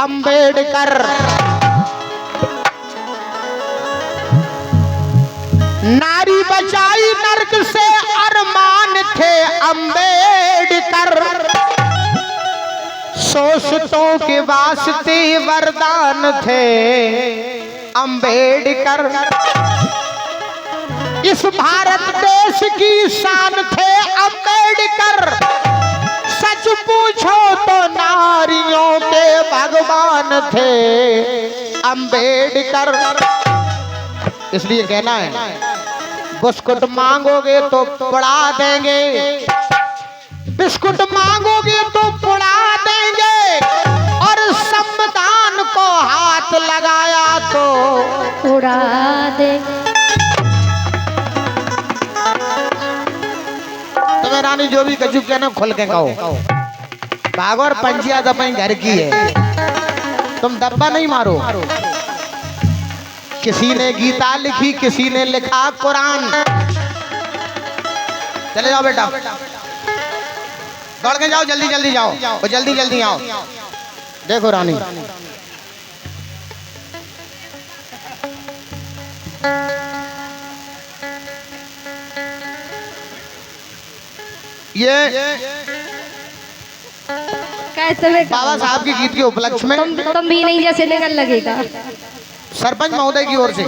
अंबेडकर। नारी बचाई नर्क से अरमान थे अंबेडकर। शोषितों के वास्ते वरदान थे अंबेडकर। इस भारत देश की शान थे अंबेडकर। सच पूछो तो नारियों के भगवान थे अंबेडकर। इसलिए कहना है, बिस्कुट मांगोगे तो पड़ा देंगे, बिस्कुट मांगोगे तो पड़ा देंगे, और संविधान को हाथ लगाया तो उड़ा देंगे। तुम्हें रानी जो भी कचू कहना खुल के कहो। भागो और पंजिया दबाई घर की है, तुम दब्बा नहीं मारो। किसी ने गीता लिखी, किसी ने लिखा कुरान। चले जाओ बेटा, दौड़ के जाओ, जल्दी जल्दी जाओ, और जल्दी जल्दी आओ। देखो रानी, ये कैसे में बाबा साहब के गीत के उपलक्ष्य में तुम भी नहीं जैसे निकल लगेगा। सरपंच महोदय की ओर से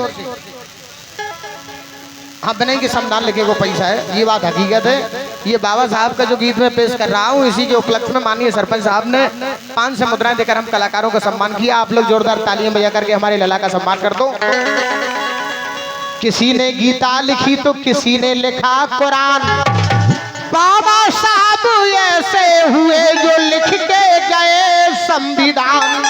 हाँ बने की समदान लिखे को पैसा है, ये बात हकीकत है। ये बाबा साहब का जो गीत में पेश कर रहा हूँ, इसी के उपलक्ष्य में माननीय सरपंच साहब ने 5 से मुद्राएं देकर हम कलाकारों का सम्मान किया। आप लोग जोरदार तालियां बजा करके हमारे लला का सम्मान कर दो। किसी ने गीता लिखी तो किसी ने लिखा कुरान। बाबा साहब ऐसे हुए जो लिख के गए संविधान।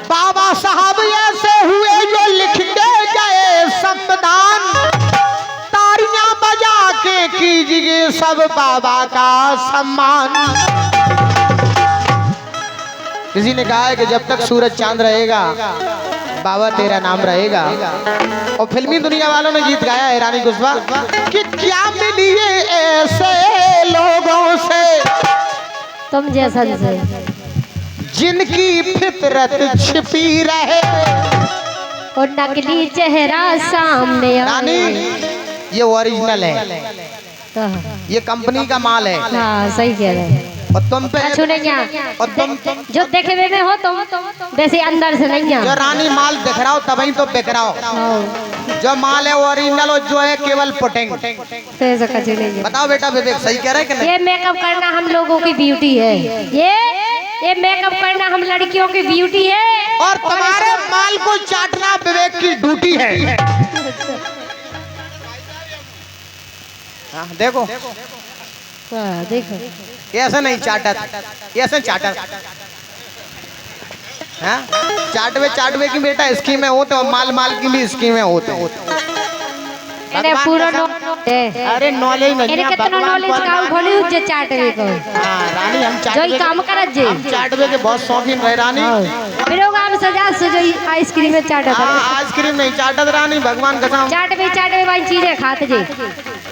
बाबा साहब ऐसे हुए जो लिख के गए संविधान। तालियां बजा के कीजिए सब बाबा का सम्मान। किसी ने कहा है कि जब तक सूरज चांद रहेगा बाबा तेरा नाम रहेगा। और फिल्मी दुनिया वालों ने गीत गाया है रानी कुशवाहा कि क्या मिलिए ऐसे लोगों से तुम जैसा से जिनकी फितरत छिपी रहे, और नकली चेहरा सामने रानी ये ओरिजिनल है, ये कंपनी का माल है। हाँ सही कह रहे हैं। और तुम पे और तुम जो देखे में हो तुम वैसे अंदर से नहीं है। जो रानी माल दिख रहा हो तभी तो बिक रहा हो। जो माल है ओरिजिनल और जो है केवल पुटिंग। बताओ बेटा विवेक सही कह रहे हैं कि नहीं? ये मेकअप करना हम लोगों की ब्यूटी है। ये मेकअप करना हम लड़कियों की ब्यूटी है, और तुम्हारे माल को चाटना विवेक की ड्यूटी है। हाँ, देखो देखो ऐसा नहीं चाटत, ऐसे चाटत। हाँ? चाटवे की बेटा स्कीमें होते और माल की भी स्कीमें होते। पूरा अरे नॉलेज नहीं है, कितना नॉलेज का भोली उज्जे चाटवे को। हाँ रानी हम जो काम करत जे हम चाटवे के बहुत शौकीन रहे रानी। प्रोग्राम सजा से जो आइसक्रीम में चाटत। आइसक्रीम नहीं चाटत रानी, भगवान कसम। चाटवे भाई चीजें खाते जे,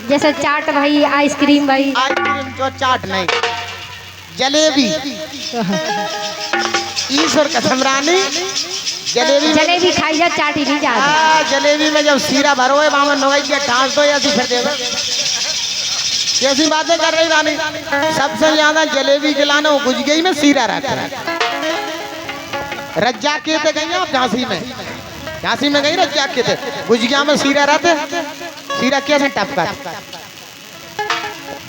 जैसे चाट भाई, आइसक्रीम भाई। आइसक्रीम जो चाट नहीं, जलेबी। ईश्वर कसम रानी, जलेबी खाई जा, चाटी नहीं जाती। जलेबी में जब सीरा भरो है वहां नोई के ठास दो ऐसी फिर देगा। कैसी बातें कर रही रानी? सबसे ज्यादा जलेबी खिलाना वो गुजगई में सीरा रहता है। रज्जा के थे गई आप झांसी में गई रज्जा के थे, गुजगिया में सीरा रहते। सीरा कैसे टपका?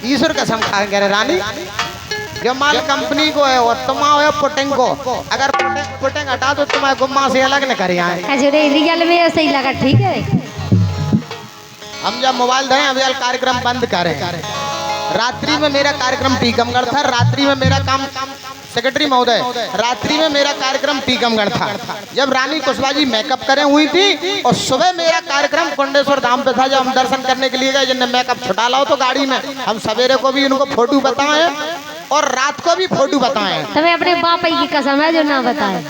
ईश्वर कसम खा कह रहे रानी, जो माल कंपनी को है और तुम है पुटिंग को। अगर पुटिंग हटा दो तुम्हारे गुम्मा से अलग न करे आए। रियल में ऐसे ही लगा। ठीक है, हम जब मोबाइल दें अभी कार्यक्रम बंद करें। रात्रि में मेरा कार्यक्रम टीकमगढ़ था। रात्रि में मेरा काम सेक्रेटरी महोदय, रात्रि में मेरा कार्यक्रम टीकमगढ़ था। जब रानी कुशवाहा जी मेकअप करें हुई थी, और सुबह मेरा कार्यक्रम कुंडेश्वर धाम पे था। जब हम दर्शन करने के लिए गए, जिनने मेकअप छुटा लाओ तो गाड़ी में हम सवेरे को भी इनको फोटो बताए और रात को भी फोटो बताए। तुम्हें अपने बाप की कसम है जो ना बताए।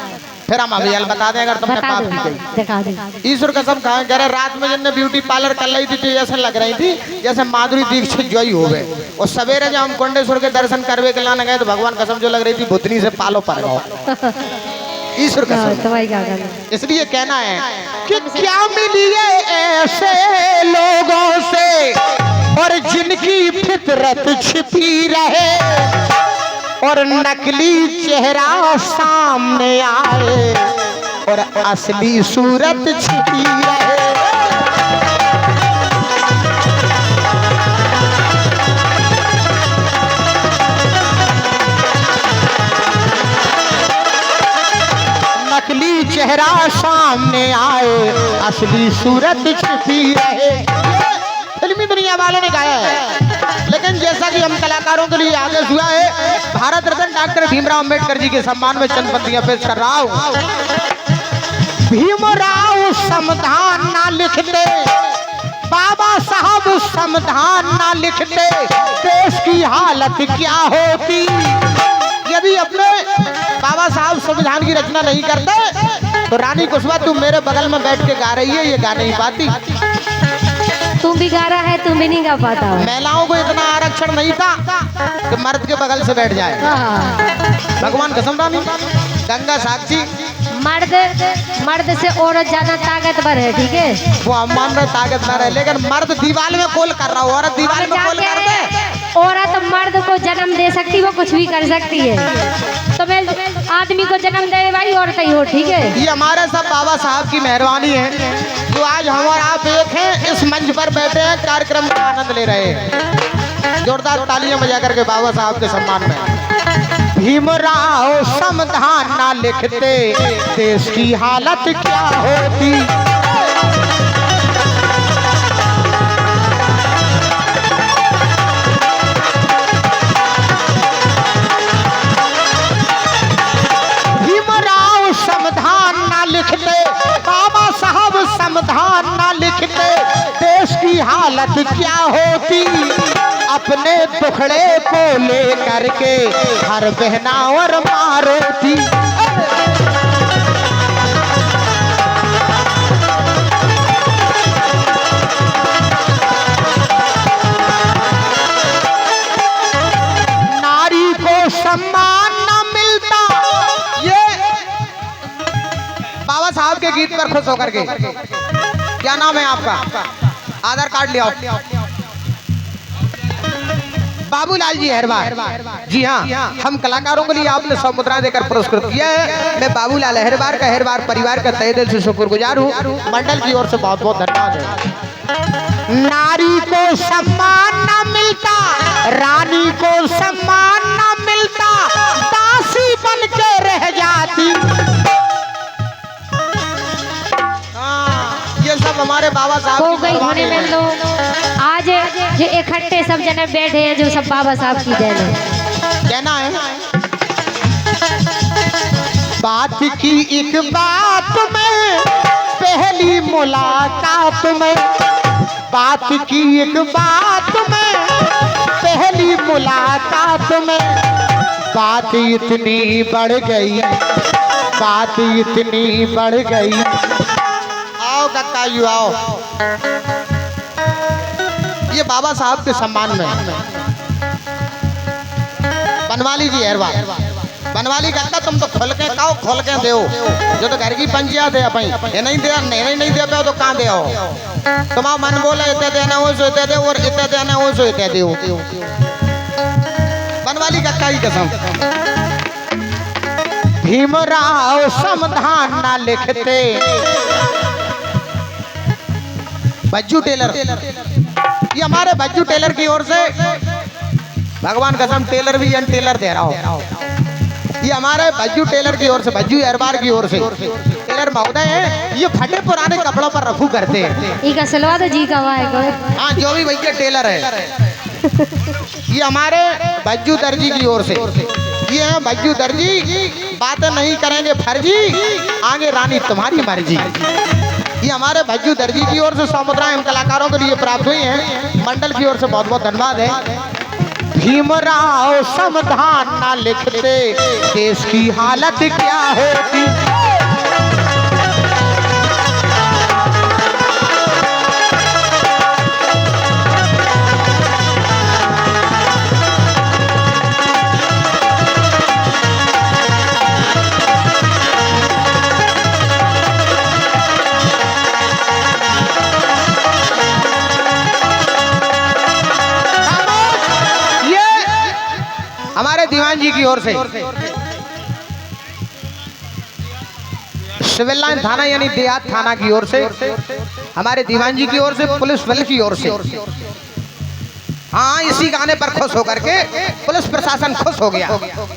फिर हम अभी बता दें अगर तुमने बता पाप दो, की गई। दिखा दे। ईश्वर कसम खाए कह रहे रात में जिनने ब्यूटी पार्लर कर रही थी तो ऐसा लग रही थी जैसे माधुरी दीक्षित जोई हो गए। और सवेरे जब हम कुंडेश्वर के दर्शन करवे के लाने गए तो भगवान कसम जो लग रही थी भूतनी से पालो पर गो। ईश्वर कसम। तुम्हारी क्या करना। इसलिए कहना है कि क्या मिलिए ऐसे लोगों से और जिनकी फितरत छिपी रहे और नकली चेहरा सामने आए और असली सूरत छिपी रहे। नकली चेहरा सामने आए असली सूरत छिपी रहे। फिल्मी दुनिया वालों ने गाया है। लेकिन जैसा कि हम कलाकारों के लिए आदेश हुआ है भारत रत्न डॉक्टर भीमराव अंबेडकर जी के सम्मान में चंद पंक्तियां पेश कर रहा हूं। भीमराव संविधान ना लिखते, बाबा साहब संविधान ना लिखते, देश की हालत क्या होती। यदि अपने बाबा साहब संविधान की रचना नहीं करते तो रानी कुशवा तुम मेरे बगल में बैठ के गा रही है ये गा नहीं पाती। तुम भी गा रहा है, तुम भी नहीं गा पाता। महिलाओं को इतना आरक्षण नहीं था कि मर्द के बगल से बैठ जाए। भगवान कसम रानी गंगा साक्षी मर्द से औरत ज्यादा ताकतवर है, ठीक है। वो हम मान रहे ताकतवर है लेकिन मर्द दीवार में कोल कर रहा हो, औरत दीवार में कोल कर दे। औरत मर्द को जन्म दे सकती, वो कुछ भी कर सकती है। तो मैं आदमी को जन्म दे भाई औरत ही हो, ठीक है। ये हमारे सब बाबा साहब की मेहरबानी है जो आज हम और आप एक हैं इस मंच पर बैठे हैं कार्यक्रम का आनंद ले रहे हैं। जोरदार तालियां बजा करके बाबा साहब के सम्मान में। भीमराव संविधान ना लिखते देश की हालत क्या होती। भीमराव संविधान ना लिखते, बाबा साहब संविधान ना लिखते, देश की हालत क्या होती। अपने टुकड़े को ले करके हर बहना और मारोती। नारी को सम्मान न मिलता। ये बाबा साहब के गीत पर खुश होकर के क्या नाम है आपका? आधार कार्ड ले आओ। बाबूलाल जी अहिरवार। जी हाँ, हम कलाकारों के लिए आपने 100 मुद्रा देकर पुरस्कृत किया है। मैं बाबूलाल अहिरवार का अहिरवार परिवार का तहे दिल से शुक्रगुजार हूँ। मंडल की ओर से बहुत बहुत धन्यवाद है। नारी को सम्मान न मिलता, रानी को सम्मान न मिलता, दासी बन के रह जाती। ये सब हमारे बाबा साहब हो की गई कुर्बानी होने में है। लो। आज जो इकट्ठे सब जने बैठे हैं जो सब बाबा साहब की देन है। कहना है बात की एक बात में पहली मुलाकात में, बात की एक बात में पहली मुलाकात में बात इतनी बढ़ गई, बात इतनी बढ़ गई। आओ काका यू आओ। ये बाबा साहब के सम्मान में बनवाली जी अहिरवार। बनवाली कहता तुम तो खोल के खाओ, खोल के दो। जो तो घर की पंचायत है अपनी ये नहीं दे, नहीं दे पाओ तो कहाँ दे आओ। तुम्हारा मन बोले इतने देना वो सो इतने दे और इतने देना वो सो इतने दे। बनवाली कहता ही कसम। भीमराव संविधान ना लिखते। बज्जू टेलर, ये हमारे बज्जू टेलर की ओर से भगवान कसम टेलर भी टेलर दे रहा हो। ये हमारे बज्जू टेलर की ओर से, बज्जू अहिरवार की ओर से टेलर महोदय है। ये फटे पुराने कपड़ों पर रफू करते हैं। इका सलवा तो जी का है। हाँ जो भी भैया टेलर है। ये हमारे बज्जू दर्जी की ओर से। ये हैं बज्जू दर्जी। बातें नहीं करेंगे फर्जी, आगे रानी तुम्हारी मर्जी। ये हमारे भज्जू दर्जी की ओर से 100 मुद्राएं हम कलाकारों के लिए प्राप्त हुई हैं। मंडल की ओर से बहुत बहुत धन्यवाद है। भीमराव संविधान ना लिखते देश की हालत क्या होती। हमारे दीवान जी की ओर से सिविल लाइन थाना यानी देहात थाना की ओर से, हमारे दीवान जी की ओर से, पुलिस बल की ओर से, हाँ इसी गाने पर खुश होकर के पुलिस प्रशासन खुश हो गया।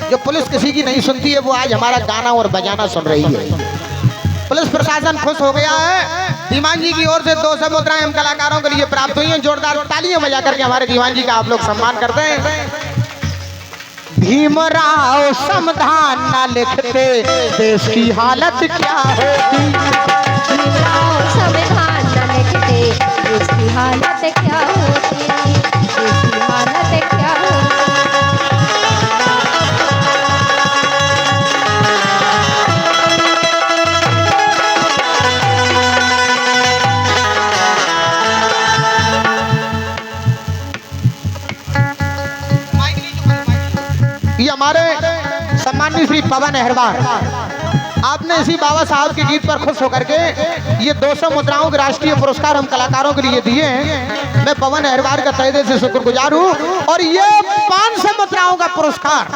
जो पुलिस किसी की नहीं सुनती है वो आज हमारा गाना और बजाना सुन रही है। पुलिस प्रशासन खुश हो गया है। दीवान जी की ओर से 200 मुद्राएं हम कलाकारों के लिए प्राप्त हुई हैं। जोरदार तालियां बजा करके हमारे दीवान जी का आप लोग सम्मान करते हैं। भीमराव संविधान न लिखते देश की हालत क्या होती। भीमराव संविधान न लिखते देश की हालत क्या होती, देश की हालत क्या होती। ये हमारे सम्मानित श्री पवन अहरवार, आपने इसी बाबा साहब के गीत पर खुश होकर के ये 200 मुद्राओं के राष्ट्रीय पुरस्कार हम कलाकारों के लिए दिए हैं। मैं पवन अहरवार का तहे दिल से शुक्रगुजार हूँ। और ये 500 मुद्राओं का पुरस्कार,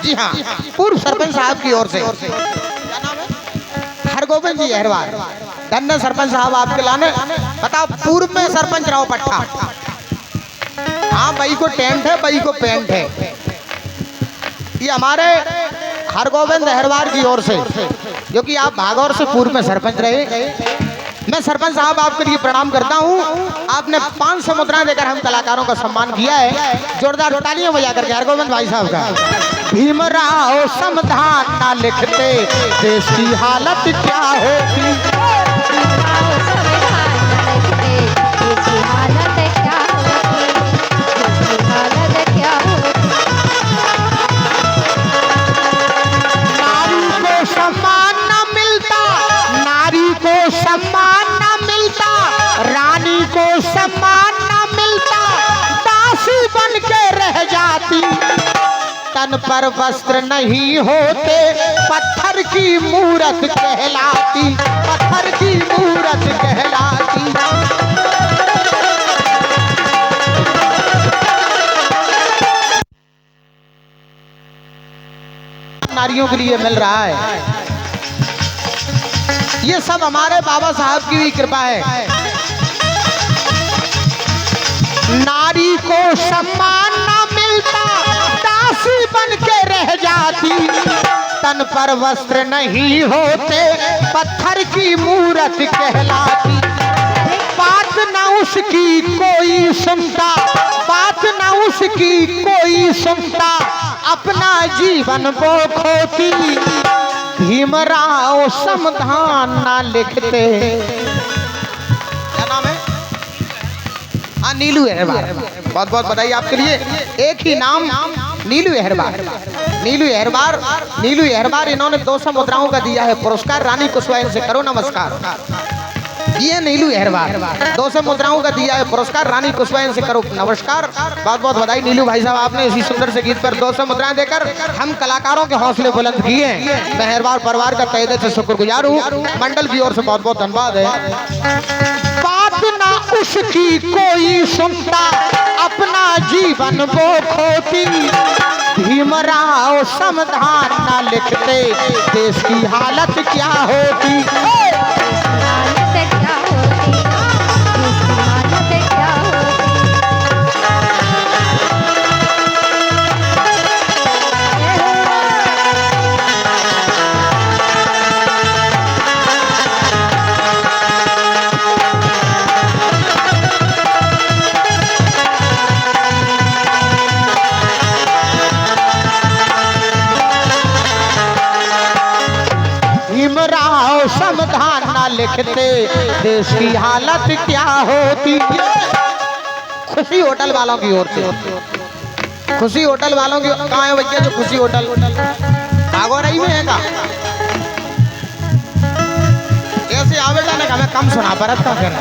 जी हाँ, पूर्व सरपंच साहब की ओर से, हरगोविंद जी अहरवार, धन्य सरपंच साहब आपके लाने। बताओ, पूर्व में सरपंच राव पट्टा, हाँ भाई को टेंट है, भाई को पेंट है। ये हमारे हरगोविंद अहरवार की ओर से, जो कि आप भागौर से पूर्व में सरपंच रहे। मैं सरपंच साहब आपके लिए प्रणाम करता हूँ। आपने 500 मुद्राएं देकर हम कलाकारों का सम्मान किया है। जोरदार तालियां बजा करके हरगोविंद भाई साहब का। भीमराव संविधान ना लिखते देश की हालत क्या होती। भीमराव संविधान न लिखते देश की हालत क्या होती, देश की हालत क्या होती। सम्मान न मिलता, नारी को सम्मान न मिलता, रानी को सम्मान न मिलता, दासी बन के रह जाती। तन पर वस्त्र नहीं होते, पत्थर की मूरत कहलाती, पत्थर की मूरत कहलाती। नारियों के लिए मिल रहा है। ये सब हमारे बाबा साहब की भी कृपा है। नारी को सम्मान न मिलता, दासी बन के रह जाती। तन पर वस्त्र नहीं होते, पत्थर की मूरत कहलाती। बात न उसकी कोई सुनता, बात न उसकी कोई सुनता, अपना जीवन वो खोती। भीमराव संविधान ना लिखते। क्या नाम है? हाँ, नीलू अहरवार। बहुत बहुत बधाई आपके लिए। एक ही नाम, नीलू अहरवार। नीलू अहरवार, नीलू अहरवार, इन्होंने 200 मुद्राओं का दिया है पुरस्कार। रानी कुशवाहा से करो नमस्कार। ये नीलू अहरवार 200 मुद्राओं का दिया है पुरस्कार। रानी कुशवाहा से करो नमस्कार। बहुत बहुत बधाई नीलू भाई साहब, आपने इसी सुंदर से गीत पर 200 मुद्राएं देकर हम कलाकारों के हौसले बुलंद किए हैं। मैं अहरवार परिवार का तहे दिल से शुक्रगुजार हूँ। मंडल की ओर से बहुत बहुत धन्यवाद है। बात ना उसकी कोई सुनता, अपना जीवन वो खोती। भीमराव संविधान ना लिखते देश की हालत क्या होती। भीमराव संविधान ना लिखते देश की हालत क्या होती। खुशी होटल वालों की ओर से, खुशी होटल वालों की, कहाँ है भैया जो खुशी होटल भागोरई में है का? ऐसे आवेगा ना, हमें कम सुना परत का फिर।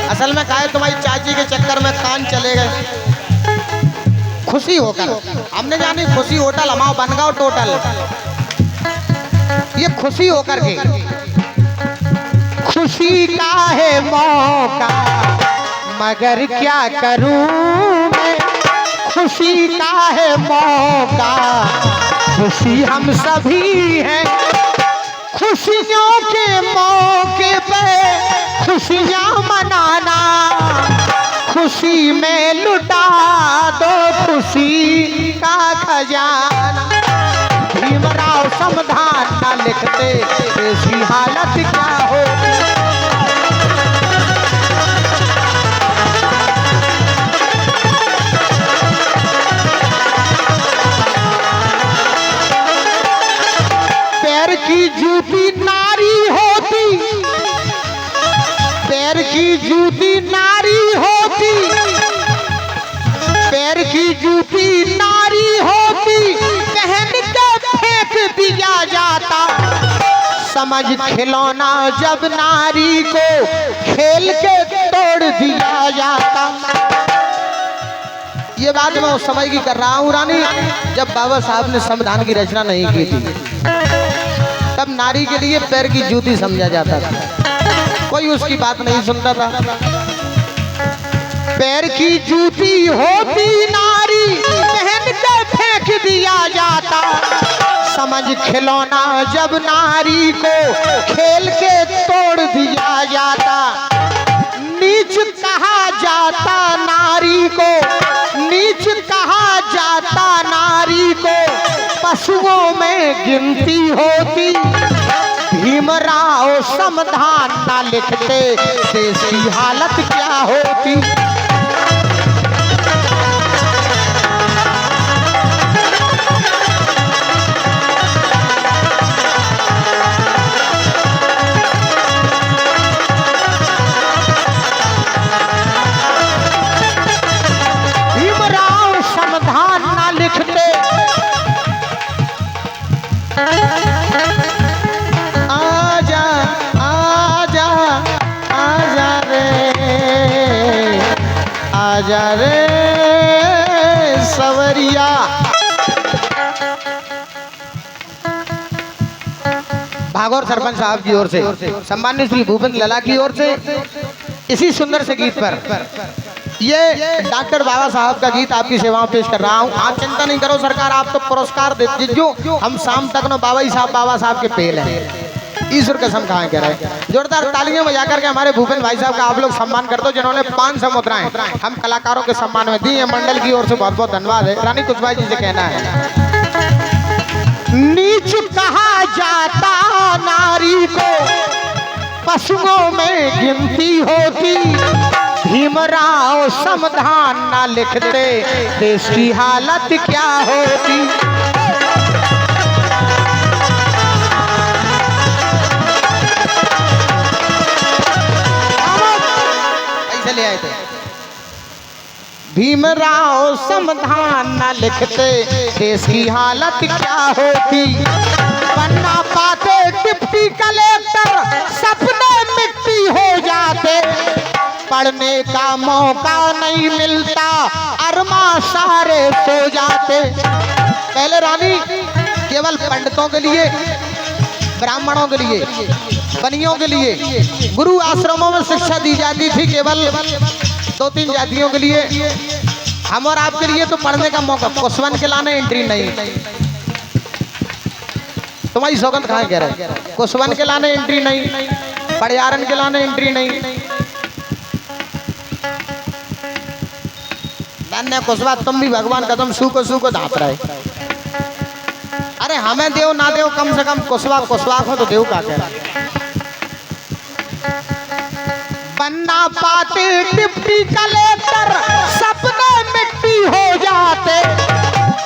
असल में कहा है तुम्हारी चाची के चक्कर में कान चले गए। खुशी होकर हमने जानी खुशी होटल हमारा बनगांव टोटल। ये खुशी होकर के, खुशी का है मौका मगर क्या करूं मैं, खुशी का है मौका, खुशी हम सभी हैं। खुशियों के मौके पे खुशियाँ मनाना, खुशी में लुटा दो खुशी का खजाना। भीमराव संविधान ना लिखते ऐसी हालत क्या होती। पैर की जूती नारी होती, पैर की जूती नारी होती, पैर की जूती नारी होती, पहन के फेंक दिया जाता। समझ खिलौना जब नारी को खेल के तोड़ दिया जाता। ये बात मैं उस समय की कर रहा हूँ रानी, जब बाबा साहब ने संविधान की रचना नहीं की थी। तब नारी के लिए पैर की जूती समझा जाता था, कोई उसकी बात नहीं सुनता था। पैर की जूती होती नारी, पहन के फेंक दिया जाता। समझ खिलौना जब नारी को खेल के तोड़ दिया जाता। नीच कहा जाता नारी को, नीच कहा जाता नारी को, पशुओं में गिनती होती। भीमराव संविधान ना लिखते देश की हालत क्या होती। भीमराव संविधान ना लिखते आजा आजा आजा रे, आजा रे सवरिया। भागौर सरपंच साहब की ओर से, सम्मानित श्री भूपेंद्र लला की ओर से इसी सुंदर से गीत पर ये डॉक्टर बाबा साहब का गीत आपकी सेवा में पेश कर रहा हूँ। आप चिंता नहीं करो सरकार, आप तो पुरस्कार देती जो हम शाम तक न बाबा साहब के पेल हैं। ईश्वर कसम खाएं कह रहे। जोरदार तालियां बजा करके हमारे भूपेंद्र भाई साहब का आप लोग सम्मान कर दो, जिन्होंने 500 मुद्राएं हम कलाकारों के सम्मान में दी है। मंडल की ओर से बहुत बहुत धन्यवाद है। रानी कुशवाहा जी से कहना है, नीच कहा जाता नारी को, पशुओं में गिनती होती। भीमराव संविधान ना लिखते देश की हालत क्या होती। ऐसे ले आए थे। भीमराव संविधान ना लिखते देश की हालत क्या होती। बनना पाते डिप्टी कलेक्टर, सपने मिट्टी हो जाते। पढ़ने का मौका नहीं मिलता, अरमा सारे सो जाते। पहले रानी केवल पंडितों के लिए, ब्राह्मणों के लिए, बनियों के लिए गुरु आश्रमों में शिक्षा दी जाती थी, केवल 2-3 जातियों के लिए। हम और आपके लिए तो पढ़ने का मौका, कुशवन के लाने एंट्री नहीं। तुम्हारी सौगंध कहाँ कह रहे, कुशवन के लाने एंट्री नहीं, पड़ियारन के लाने एंट्री नहीं। कुशवा तुम भी भगवान कदम सू को धाप रहे। अरे हमें देव ना देव, कम से कम कुशवा को तो देव का कह रहा। बनना पाते डिप्टी कलेक्टर, सपने मिट्टी हो जाते।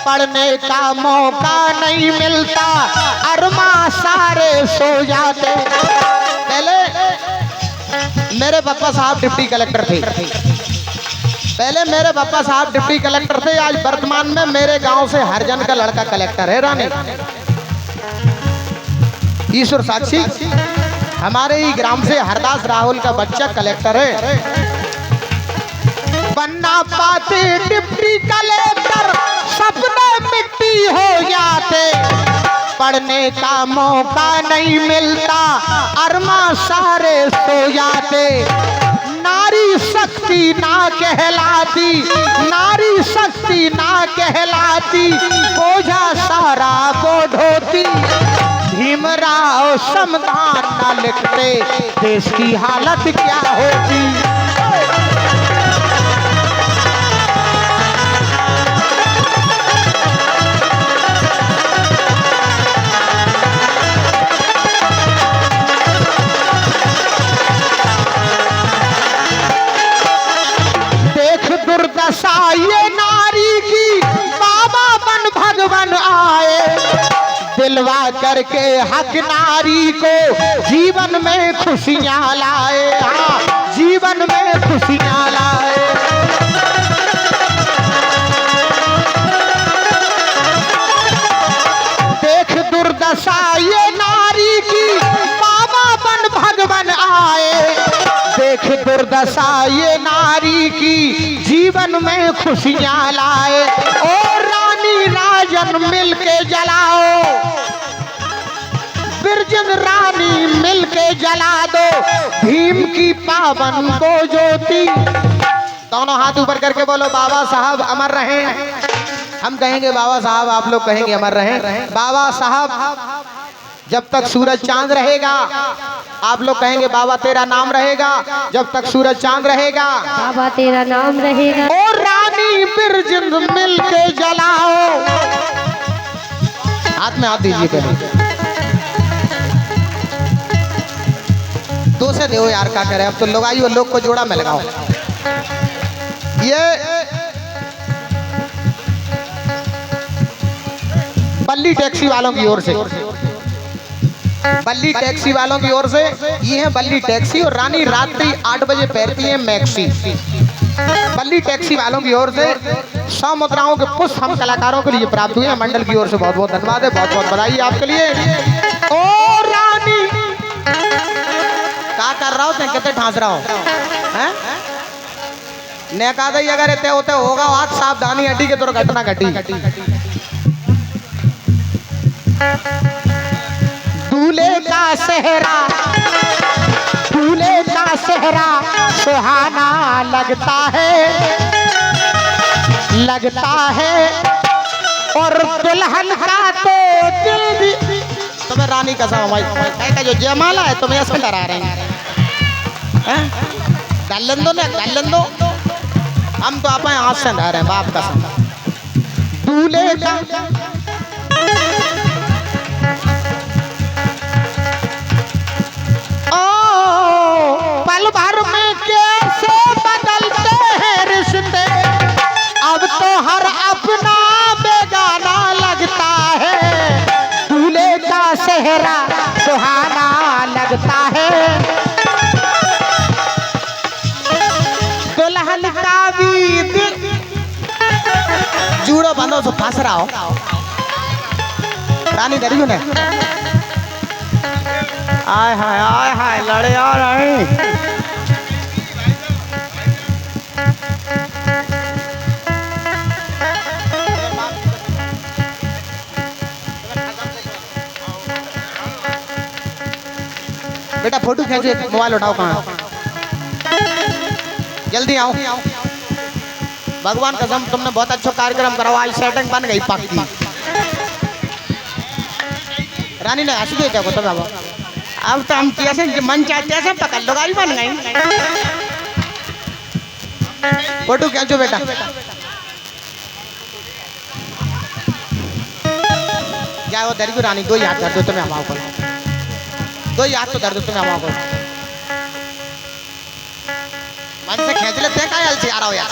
पढ़ने का मौका नहीं मिलता, अरमा सारे सो जाते। पहले मेरे पापा साहब डिप्टी कलेक्टर थे। पहले मेरे पापा साहब डिप्टी कलेक्टर थे। आज वर्तमान में मेरे गांव से हरजन का लड़का कलेक्टर है रानी। ईश्वर साक्षी, हमारे ही ग्राम से हरदास राहुल का बच्चा कलेक्टर है। बनना पाते डिप्टी कलेक्टर, सपने मिट्टी हो जाते। पढ़ने का मौका नहीं मिलता, अरमा सारे सो जाते। ना नारी शक्ति ना कहलाती, नारी शक्ति ना कहलाती, बोझा सारा को ढोती। भीमराव संविधान ना लिखते, देश की हालत क्या होती। दुर्दशा ये नारी की, बाबा बन भगवान आए, दिलवा करके हक नारी को जीवन में खुशियां लाए। हाँ, जीवन में खुशियां लाए। देख दुर्दशा ये नारी की, बाबा बन भगवान आए, देख दुर्दशा ये नारी की, जीवन में खुशियां लाए। और रानी राजन मिलके जलाओ, बिरजन रानी मिलके जला दो, भीम की पावन को ज्योति। दोनों हाथ ऊपर करके बोलो बाबा साहब अमर रहें। हम कहेंगे बाबा साहब, आप लोग कहेंगे अमर रहें। बाबा साहब जब तक सूरज चांद रहेगा, आप लोग कहेंगे बाबा तेरा नाम रहेगा, जब तक सूरज चांद रहेगा बाबा तेरा नाम रहेगा। और रानी बिरजिंद मिल के जलाओ। हाथ में हाथ दीजिए पहले, दो से दो यार, क्या करे अब तो लोग आई, लोग को जोड़ा में लगाओ। ये बल्ली टैक्सी वालों की ओर से, बल्ली टैक्सी वालों की ओर से ये है बल्ली टैक्सी। और रानी रात्रि 8 बजे पहनती है मैक्सी। बल्ली टैक्सी वालों की ओर से 100 मुद्राओं के पुष्प हम कलाकारों के लिए प्राप्त हुए हैं। मंडल की ओर से बहुत बहुत धन्यवाद है, बहुत बहुत बधाई आपके लिए। ओ रानी क्या कर रहा हो, कहते ठांस रहा हो हैं? ने कहा था अगर इतने होते होगा आज सावधानी हटी के तो घटना घटी। दूल्हे का सेहरा, दूल्हे का सेहरा सुहाना लगता है, लगता है। और दुल्हन का तो दिल भी, तुम्हें रानी कसम भाई जो जयमाला है तुम्हें ऐसे डरा रहे हैं। गलन दो ना, गलन दो। हम तो आप हाथ से डरा रहे हैं, बाप कसम। दूल्हे का पल भर में कैसे बदलते हैं रिश्ते, अब तो हर अपना बेगाना लगता है। दूल्हे का सेहरा सुहाना लगता है, दुल्हन का भी दिल। जूड़ो बंदो तो फंस रहा हो रानी दरियो ने। आय हाय लड़े आ रहे। बेटा फोटो खींचे, मोबाइल उठाओ, कहाँ जल्दी आओ। भगवान कसम तुमने बहुत अच्छा कार्यक्रम करवा, आज सेटिंग बन गई पक्की। रानी ने हंस दिया को तो बाबा, अब तो हम कैसे मन चाहते हैं पकड़ लो, गाड़ी बन गई। फोटो खींचो बेटा। जाओ दर को रानी, दो ही हाथ धर दो तुम्हें हमारे को, दो ही हाथ तो धर दो तुम्हें हमारे को। मन से खींच लेते हैं, क्या हाल से आ रहा हो यार।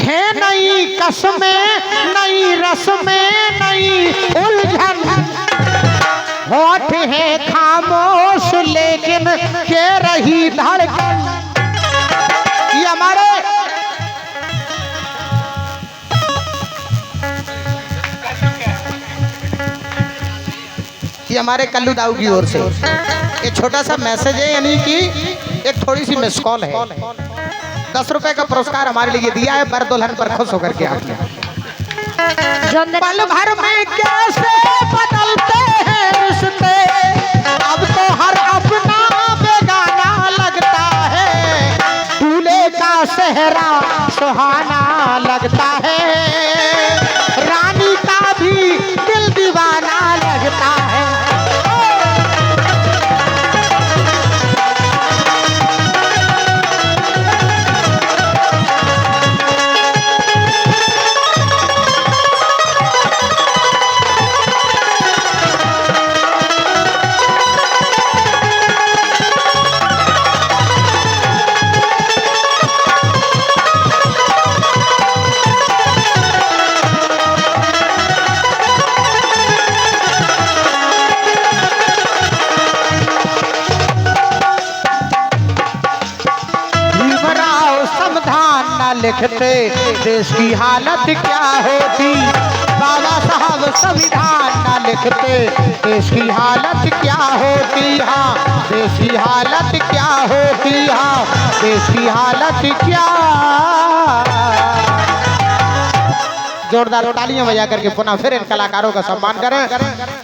है नई कसमें, नई रस्में, नई उलझन, होठ है खामोश लेकिन कह रही धड़कन। ये हमारे कल्लू दाऊ की ओर से ये छोटा सा मैसेज है, यानी कि एक थोड़ी सी मिस कॉल है। 10 रुपए का पुरस्कार हमारे लिए दिया है, बर दुल्हन पर खुश होकर के आपने। पल भर में कैसे बदलते हैं रिश्ते, अब तो हर अपना बेगाना लगता सुहाना लगता है, रानी का भी दिल दीवाना लगता है। लिखते देश की हालत क्या होती, बाबा साहब संविधान ना लिखते देश की हालत क्या होती। हाँ देश की हालत क्या होती, हाँ देश की हालत क्या। जोरदार तालियां बजा करके पुनः फिर इन कलाकारों का सम्मान करें।